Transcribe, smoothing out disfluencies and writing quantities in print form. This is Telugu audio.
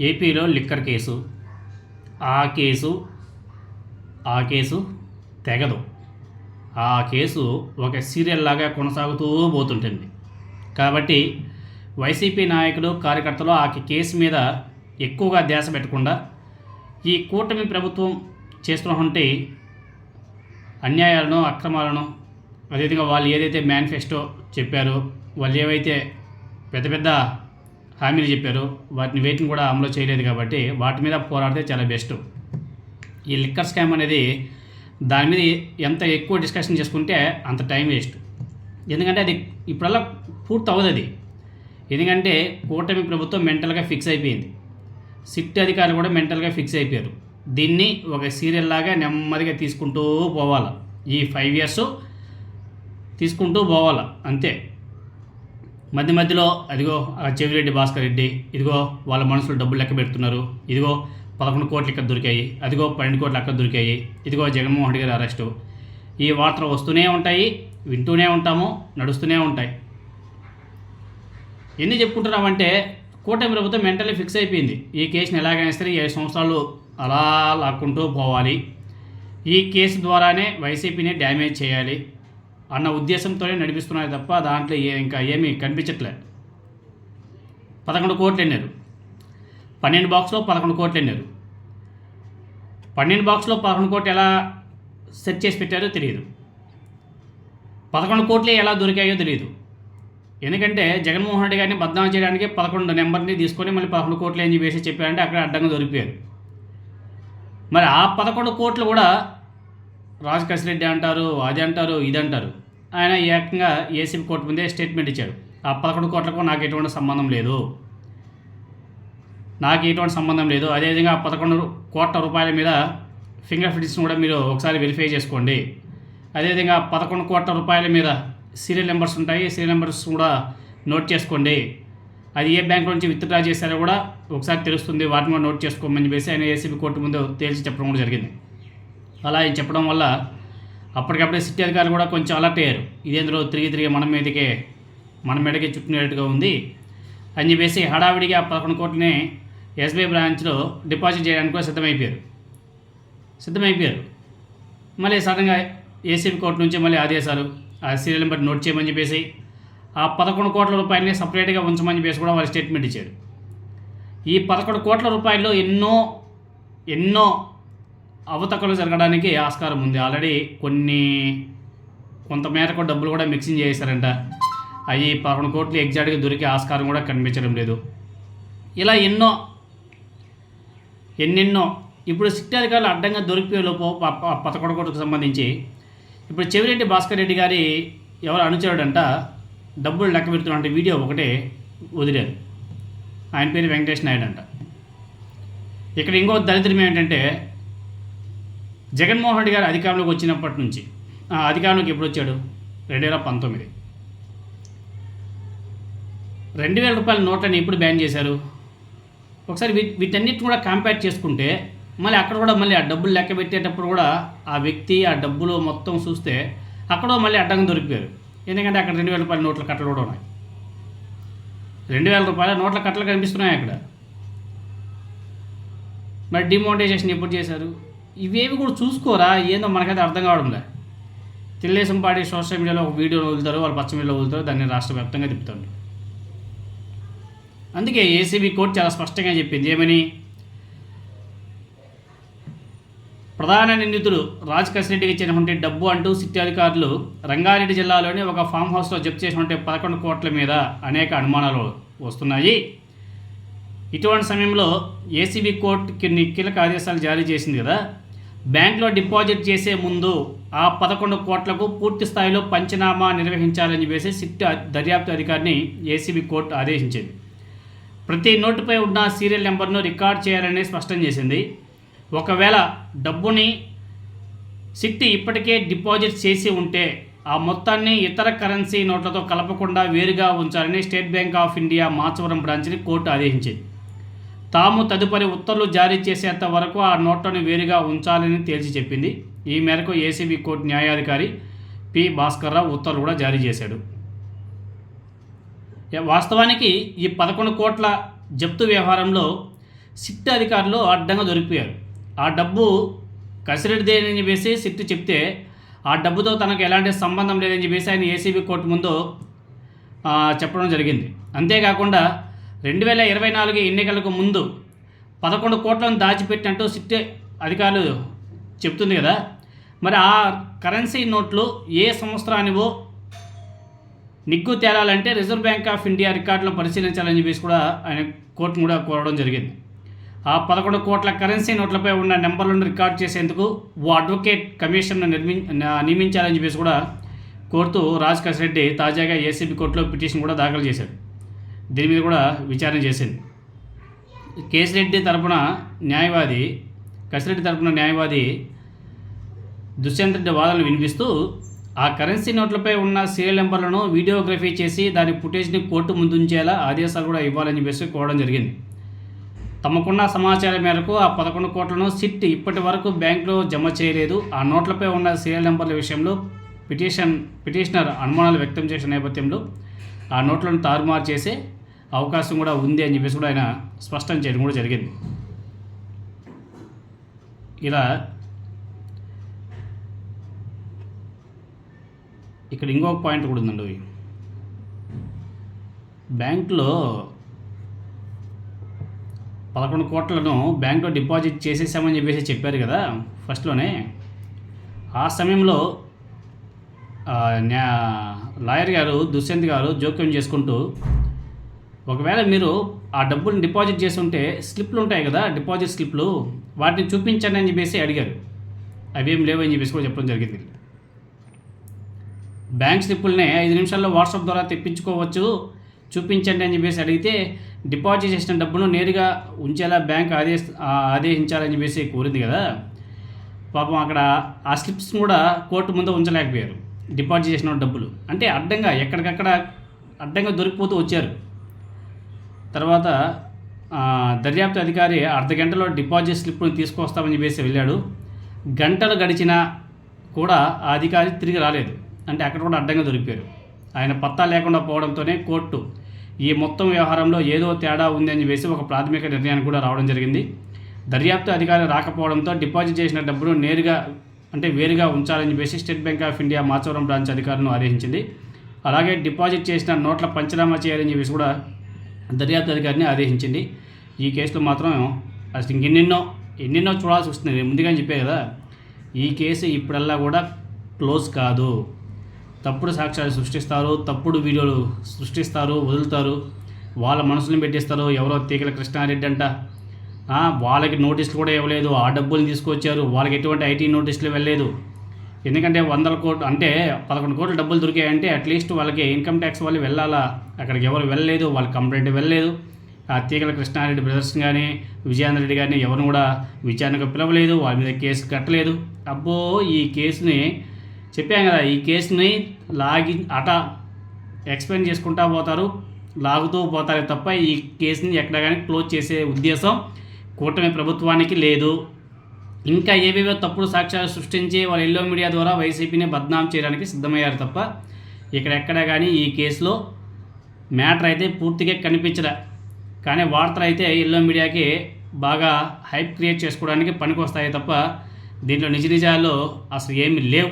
ఏపీలో లిక్కర్ కేసు. ఆ కేసు ఆ కేసు తెగదు. ఆ కేసు ఒక సీరియల్ లాగా కొనసాగుతూ పోతుంటుంది. కాబట్టి వైసీపీ నాయకులు, కార్యకర్తలు ఆ కేసు మీద ఎక్కువగా ధ్యాస పెట్టకుండా ఈ కూటమి ప్రభుత్వం చేస్తున్నటువంటి అన్యాయాలను, అక్రమాలను, అదేవిధంగా వాళ్ళు ఏదైతే మేనిఫెస్టో చెప్పారో, వాళ్ళు ఏవైతే పెద్ద పెద్ద హామీలు చెప్పారో వాటిని వేటిని కూడా అమలు చేయలేదు. కాబట్టి వాటి మీద పోరాడితే చాలా బెస్ట్. ఈ లిక్కర్ స్కామ్ అనేది దాని మీద ఎంత ఎక్కువ డిస్కషన్ చేసుకుంటే అంత టైం వేస్ట్. ఎందుకంటే అది ఇప్పుడల్లా పూర్తి అవ్వదు. అది ఎందుకంటే కూటమి ప్రభుత్వం మెంటల్గా ఫిక్స్ అయిపోయింది. సిట్ అధికారులు కూడా మెంటల్గా ఫిక్స్ అయిపోయారు. దీన్ని ఒక సీరియల్ లాగా నెమ్మదిగా తీసుకుంటూ పోవాలి. ఈ 5 years తీసుకుంటూ పోవాలి అంతే. మధ్య మధ్యలో అదిగో చెవిరెడ్డి భాస్కర్ రెడ్డి, ఇదిగో వాళ్ళ మనుషులు డబ్బులు లెక్క పెడుతున్నారు, ఇదిగో 11 కోట్లు ఇక్కడ దొరికాయి, అదిగో 12 కోట్లు అక్కడ దొరికాయి, ఇదిగో జగన్మోహన్ రెడ్డి గారి అరెస్టు, ఈ వార్తలు వస్తూనే ఉంటాయి, వింటూనే ఉంటాము, నడుస్తూనే ఉంటాయి. ఎందుకు చెప్పుకుంటున్నామంటే కూటమి ప్రభుత్వం మెంటల్లీ ఫిక్స్ అయిపోయింది. ఈ కేసుని ఎలాగైనా సరే 7 సంవత్సరాలు అలా లాక్కుంటూ పోవాలి, ఈ కేసు ద్వారానే వైసీపీని డ్యామేజ్ చేయాలి అన్న ఉద్దేశంతోనే నడిపిస్తున్నారు తప్ప దాంట్లో ఇంకా ఏమీ కనిపించట్లే. 11 కోట్లు అన్నారు, 12 బాక్స్లో 11 కోట్లు అన్నారు. 12 బాక్స్లో 11 కోట్లు ఎలా సెట్ చేసి పెట్టారో తెలియదు. 11 కోట్లే ఎలా దొరికాయో తెలియదు. ఎందుకంటే జగన్మోహన్ రెడ్డి గారిని బద్నామం చేయడానికి 11 నెంబర్ని తీసుకొని మళ్ళీ 11 కోట్లు ఏం చెప్పేసి చెప్పారంటే అక్కడ అడ్డంగా దొరికిపోయారు. మరి ఆ 11 కోట్లు కూడా రాజకేశ్ రెడ్డి అంటారు, అది అంటారు, ఇది అంటారు. ఆయన ఏకంగా ఏసీబీ కోర్టు ముందే స్టేట్మెంట్ ఇచ్చాడు. ఆ 11 కోట్లకు నాకు ఎటువంటి సంబంధం లేదు, అదేవిధంగా ఆ 11 కోట్ల రూపాయల మీద ఫింగర్ ప్రింట్స్ని కూడా మీరు ఒకసారి వెరిఫై చేసుకోండి. అదేవిధంగా 11 కోట్ల రూపాయల మీద సీరియల్ నెంబర్స్ ఉంటాయి, సీరియల్ నెంబర్స్ కూడా నోట్ చేసుకోండి. అది ఏ బ్యాంక్ నుంచి విత్డ్రా చేశారో కూడా ఒకసారి తెలుస్తుంది, వాటిని కూడా నోట్ చేసుకోమని చెప్పేసి ఆయన ఏసీబీ కోర్టు ముందు తేల్చి చెప్పడం కూడా జరిగింది. అలా ఆయన చెప్పడం వల్ల అప్పటికప్పుడే సిటీ అధికారులు కూడా కొంచెం అలర్ట్ అయ్యారు. ఇదేందులో తిరిగి మన మీదకి చుట్టుకునేట్టుగా ఉంది అని చెప్పేసి హడావిడిగా 11 కోట్లని ఎస్బీఐ బ్రాంచ్లో డిపాజిట్ చేయడానికి కూడా సిద్ధమైపోయారు. మళ్ళీ సడన్గా ఏసీబీ కోర్టు నుంచి మళ్ళీ ఆదేశాలు, ఆ సీరియల్ నెంబర్ నోట్ చేయమని చెప్పేసి ఆ 11 కోట్ల రూపాయలని సపరేట్గా ఉంచమని చెప్పేసి కూడా వాళ్ళు స్టేట్మెంట్ ఇచ్చారు. ఈ 11 కోట్ల రూపాయల్లో ఎన్నో అవతకలు జరగడానికి ఆస్కారం ఉంది. ఆల్రెడీ కొంత మేరకు డబ్బులు కూడా మిక్సింగ్ చేశారంట. అవి 11 కోట్లు ఎగ్జాక్ట్గా దొరికే ఆస్కారం కూడా కనిపించడం లేదు. ఇలా ఎన్నెన్నో ఇప్పుడు సిట్ అధికారులు అడ్డంగా దొరికిపోయే లోపు 11 కోట్లకు సంబంధించి ఇప్పుడు చెవిరెడ్డి భాస్కర్ రెడ్డి గారి ఎవరు అనుచరుడంట డబ్బులు లెక్క పెడుతున్నట్టు వీడియో ఒకటే వదిలేరు. ఆయన పేరు వెంకటేష్ నాయుడు అంట. ఇక్కడ ఇంకో దరిద్రం ఏంటంటే జగన్మోహన్ రెడ్డి గారు అధికారంలోకి వచ్చినప్పటి నుంచి, అధికారంలోకి ఎప్పుడు వచ్చాడు? 2019. 2,000 రూపాయల నోట్లని ఎప్పుడు బ్యాన్ చేశారు? ఒకసారి వీటన్నిటిని కూడా కంపేర్ చేసుకుంటే మళ్ళీ అక్కడ కూడా మళ్ళీ ఆ డబ్బులు లెక్క పెట్టేటప్పుడు కూడా ఆ వ్యక్తి ఆ డబ్బులు మొత్తం చూస్తే అక్కడ మళ్ళీ అడ్డంగా దొరికిపోయారు. ఎందుకంటే అక్కడ 2,000 రూపాయల నోట్ల కట్టలు కూడా ఉన్నాయి. 2,000 రూపాయల నోట్ల కట్టలు కనిపిస్తున్నాయి అక్కడ. మరి డిమానిటైజేషన్ ఎప్పుడు చేశారు? ఇవేవి కూడా చూసుకోరా? ఏందో మనకైతే అర్థం కావడంలే. తెలుగుదేశం పార్టీ సోషల్ మీడియాలో ఒక వీడియో వదులుతారు, వాళ్ళు పచ్చ మీడియాలో వదులుతారు, దాన్ని రాష్ట్ర వ్యాప్తంగా తిప్పుతారు. అందుకే ఏసీబీ కోర్టు చాలా స్పష్టంగా చెప్పింది. ఏమని? ప్రధాన నిందితుడు రాజకేశ్ రెడ్డికి ఇచ్చినటువంటి డబ్బు అంటూ సిట్ అధికారులు రంగారెడ్డి జిల్లాలోని ఒక ఫామ్ హౌస్లో జప్తు చేసినటువంటి 11 కోట్ల మీద అనేక అనుమానాలు వస్తున్నాయి. ఇటువంటి సమయంలో ఏసీబీ కోర్టు కీలక ఆదేశాలు జారీ చేసింది కదా. బ్యాంకులో డిపాజిట్ చేసే ముందు ఆ 11 కోట్లకు పూర్తి స్థాయిలో పంచనామా నిర్వహించాలని చెప్పేసి సిట్ దర్యాప్తు అధికారిని ఏసీబీ కోర్టు ఆదేశించింది. ప్రతి నోటుపై ఉన్న సీరియల్ నెంబర్ను రికార్డ్ చేయాలని స్పష్టం చేసింది. ఒకవేళ డబ్బుని సిట్ ఇప్పటికే డిపాజిట్ చేసి ఉంటే ఆ మొత్తాన్ని ఇతర కరెన్సీ నోట్లతో కలపకుండా వేరుగా ఉంచాలని state bank of India Machavaram బ్రాంచ్ని కోర్టు ఆదేశించింది. తాము తదుపరి ఉత్తర్వులు జారీ చేసేంత వరకు ఆ నోట్లను వేరుగా ఉంచాలని తేల్చి చెప్పింది. ఈ మేరకు ACB court న్యాయాధికారి P Bhaskar Rao ఉత్తర్వులు కూడా జారీ చేశాడు. వాస్తవానికి ఈ 11 కోట్ల జప్తు వ్యవహారంలో సిట్ అధికారులు అడ్డంగా దొరికిపోయారు. ఆ డబ్బు కసిరెడ్డిదేనని చెప్పేసి సిట్ చెప్తే ఆ డబ్బుతో తనకు ఎలాంటి సంబంధం లేదని చెప్పేసి ఆయన ఏసీబీ కోర్టు ముందు చెప్పడం జరిగింది. అంతేకాకుండా 2024 ఎన్నికలకు ముందు 11 కోట్లను దాచిపెట్టినట్టు సిట్ అధికారులు చెప్తుంది కదా. మరి ఆ కరెన్సీ నోట్లు ఏ సంవత్సరానివో నిగ్గు తేలాలంటే రిజర్వ్ బ్యాంక్ ఆఫ్ ఇండియా రికార్డులను పరిశీలించాలని చెప్పేసి కూడా ఆయన కోర్టును కూడా కోరడం జరిగింది. ఆ 11 కోట్ల కరెన్సీ నోట్లపై ఉన్న నెంబర్లను రికార్డ్ చేసేందుకు ఓ అడ్వకేట్ కమిషన్ను నియమించాలని చెప్పేసి కూడా కోరుతూ రాజ్ కసిరెడ్డి తాజాగా ఏసీబీ కోర్టులో పిటిషన్ కూడా దాఖలు చేశాడు. దీని మీద కూడా విచారణ చేసింది. కసిరెడ్డి తరపున న్యాయవాది దుష్యంత్ రెడ్డి వాదనలు వినిపిస్తూ ఆ కరెన్సీ నోట్లపై ఉన్న సీరియల్ నెంబర్లను వీడియోగ్రఫీ చేసి దాని ఫుటేజ్ని కోర్టు ముందుంచేలా ఆదేశాలు కూడా ఇవ్వాలని చెప్పేసి కోరడం జరిగింది. తమకున్న సమాచారం మేరకు ఆ 11 కోట్లను సిట్ ఇప్పటి వరకు బ్యాంకులో జమ చేయలేదు. ఆ నోట్లపై ఉన్న సీరియల్ నెంబర్ల విషయంలో పిటిషనర్ అనుమానాలు వ్యక్తం చేసిన నేపథ్యంలో ఆ నోట్లను తారుమారు చేసే అవకాశం కూడా ఉంది అని చెప్పేసి కూడా ఆయన స్పష్టం చేయడం కూడా జరిగింది. ఇలా ఇక్కడ ఇంకొక పాయింట్ కూడా ఉందండి. బ్యాంకులో 11 కోట్లను బ్యాంకులో డిపాజిట్ చేసేసామని చెప్పేసి చెప్పారు కదా ఫస్ట్లోనే. ఆ సమయంలో లాయర్ గారు దుష్యంత్ గారు జోక్యం చేసుకుంటూ, ఒకవేళ మీరు ఆ డబ్బులు డిపాజిట్ చేసి ఉంటే స్లిప్లు ఉంటాయి కదా, డిపాజిట్ స్లిప్లు, వాటిని చూపించండి అని చెప్పేసి అడిగారు. అవేం లేవని చెప్పేసి కూడా చెప్పడం జరిగింది. బ్యాంక్ స్లిప్పులనే 5 నిమిషాల్లో వాట్సాప్ ద్వారా తెప్పించుకోవచ్చు, చూపించండి అని చెప్పేసి అడిగితే డిపాజిట్ చేసిన డబ్బును నేరుగా ఉంచేలా బ్యాంక్ ఆదేశించాలని చెప్పేసి కోరింది కదా. పాపం అక్కడ ఆ స్లిప్స్ కూడా కోర్టు ముందు ఉంచలేకపోయారు. డిపాజిట్ చేసిన డబ్బులు అంటే అడ్డంగా ఎక్కడికక్కడ అడ్డంగా దొరికిపోతూ వచ్చారు. తర్వాత దర్యాప్తు అధికారి అర్ధగంటలో డిపాజిట్ స్లిప్ను తీసుకొస్తామని చెప్పేసి వెళ్ళాడు. గంటలు గడిచినా కూడా ఆ అధికారి తిరిగి రాలేదు. అంటే అక్కడ కూడా అడ్డంగా దొరికిపోయారు. ఆయన పత్తా లేకుండా పోవడంతోనే కోర్టు ఈ మొత్తం వ్యవహారంలో ఏదో తేడా ఉంది అని చెప్పేసి ఒక ప్రాథమిక నిర్ణయానికి కూడా రావడం జరిగింది. దర్యాప్తు అధికారి రాకపోవడంతో డిపాజిట్ చేసిన డబ్బును వేరుగా ఉంచాలని చెప్పేసి state bank of India Machavaram branch అధికారులను ఆదేశించింది. అలాగే డిపాజిట్ చేసిన నోట్ల పంచనామా చేయాలని చెప్పేసి కూడా దర్యాప్తు అధికారిని ఆదేశించింది. ఈ కేసులో మాత్రం అసలు ఎన్నెన్నో చూడాల్సి వస్తుంది. ముందుగానే చెప్పే కదా, ఈ కేసు ఇప్పుడల్లా కూడా క్లోజ్ కాదు. తప్పుడు సాక్ష్యాలు సృష్టిస్తారు, తప్పుడు వీడియోలు సృష్టిస్తారు, వదులుతారు, వాళ్ళ మనసులను పెట్టిస్తారు. ఎవరో తీగల కృష్ణారెడ్డి అంట, వాళ్ళకి నోటీసులు కూడా ఇవ్వలేదు, ఆ డబ్బులు తీసుకొచ్చారు, వాళ్ళకి ఎటువంటి ఐటీ నోటీసులు వెళ్ళలేదు. ఎందుకంటే 100 కోట్లు అంటే 11 కోట్ల డబ్బులు దొరికాయంటే అట్లీస్ట్ వాళ్ళకి ఇన్కమ్ ట్యాక్స్ వాళ్ళు వెళ్ళాలా, అక్కడికి ఎవరు వెళ్ళలేదు, వాళ్ళ కంప్లైంట్ వెళ్ళలేదు. ఆ తీగల కృష్ణారెడ్డి బ్రదర్స్ కానీ విజయేంద్ర రెడ్డి గారిని ఎవరిని కూడా విచారణకు పిలవలేదు, వాళ్ళ మీద కేసు కట్టలేదు. అబ్బో, ఈ కేసుని చెప్పాం కదా, ఈ కేసుని ఎక్స్ప్లెయిన్ చేసుకుంటూ పోతారు, లాగుతూ పోతారు తప్ప ఈ కేసుని ఎక్కడ కానీ క్లోజ్ చేసే ఉద్దేశం కూటమి ప్రభుత్వానికి లేదు. ఇంకా ఏవేవో తప్పుడు సాక్ష్యాలు సృష్టించి వాళ్ళ ఎల్లో మీడియా ద్వారా వైసీపీని బద్నాం చేయడానికి సిద్ధమయ్యారు తప్ప ఎక్కడా కానీ ఈ కేసులో మ్యాటర్ అయితే పూర్తిగా కనిపించలే. కానీ వార్తలు అయితే ఎల్లో మీడియాకి బాగా హైప్ క్రియేట్ చేసుకోవడానికి పనికి వస్తాయి తప్ప దీంట్లో నిజాల్లో అసలు ఏమీ లేవు.